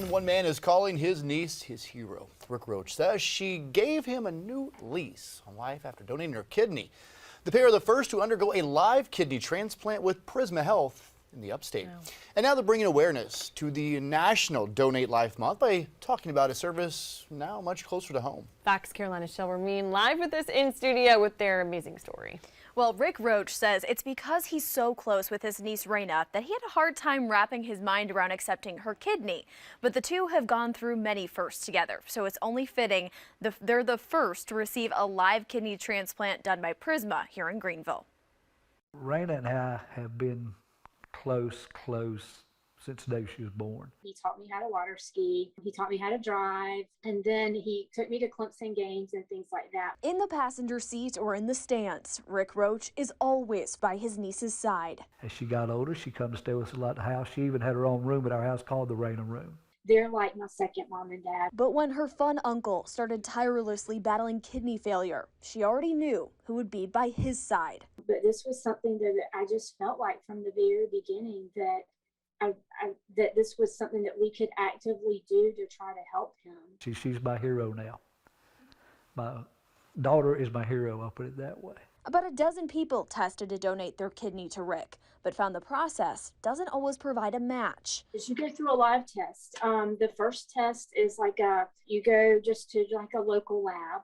And one man is calling his niece his hero. Rick Roach says she gave him a new lease on life after donating her kidney. The pair are the first to undergo a live kidney transplant with Prisma Health in the upstate. Wow. And now they're bringing awareness to the National Donate Life Month by talking about a service now much closer to home. Fox Carolina's Shel Ramin live with us in studio with their amazing story. Well, Rick Roach says it's because he's so close with his niece Raina that he had a hard time wrapping his mind around accepting her kidney. But the two have gone through many firsts together, so it's only fitting they're the first to receive a live kidney transplant done by Prisma here in Greenville. Raina and I have been close since the day she was born. He taught me how to water ski, he taught me how to drive, and then he took me to Clemson games and things like that. In the passenger seat or in the stands, Rick Roach is always by his niece's side. As she got older, she come to stay with us a lot at the house. She even had her own room at our house called the Raina room. They're like my second mom and dad. But when her fun uncle started tirelessly battling kidney failure, she already knew who would be by his side. But this was something that I just felt like from the very beginning that that this was something that we could actively do to try to help him. She's my hero now. My daughter is my hero, I'll put it that way. About a dozen people tested to donate their kidney to Rick, but found the process doesn't always provide a match. As you go through a live test, the first test is like you go just to like a local lab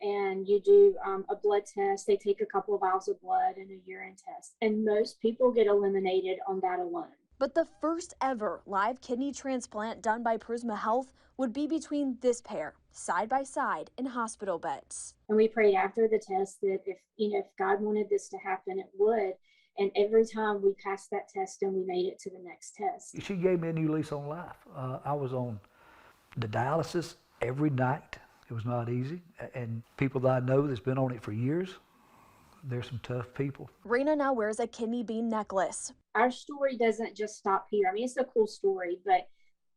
and you do a blood test. They take a couple of vials of blood and a urine test, and most people get eliminated on that alone. But the first ever live kidney transplant done by Prisma Health would be between this pair, side by side in hospital beds. And we prayed after the test that if God wanted this to happen, it would. And every time we passed that test and we made it to the next test. She gave me a new lease on life. I was on the dialysis every night. It was not easy. And people that I know that's been on it for years, there's some tough people. Raina now wears a kidney bean necklace. Our story doesn't just stop here. I mean, it's a cool story, but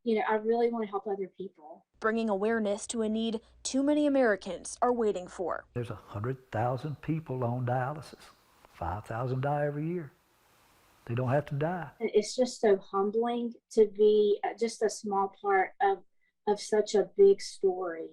I really want to help other people. Bringing awareness to a need too many Americans are waiting for. There's 100,000 people on dialysis. 5,000 die every year. They don't have to die. It's just so humbling to be just a small part of such a big story.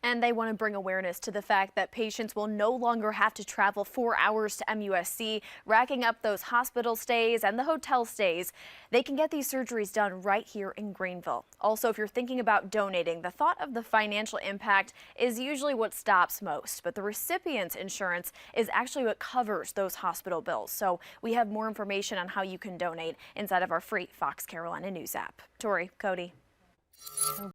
And they want to bring awareness to the fact that patients will no longer have to travel 4 hours to MUSC, racking up those hospital stays and the hotel stays. They can get these surgeries done right here in Greenville. Also, if you're thinking about donating, the thought of the financial impact is usually what stops most, but the recipient's insurance is actually what covers those hospital bills. So we have more information on how you can donate inside of our free Fox Carolina News app. Tori, Cody.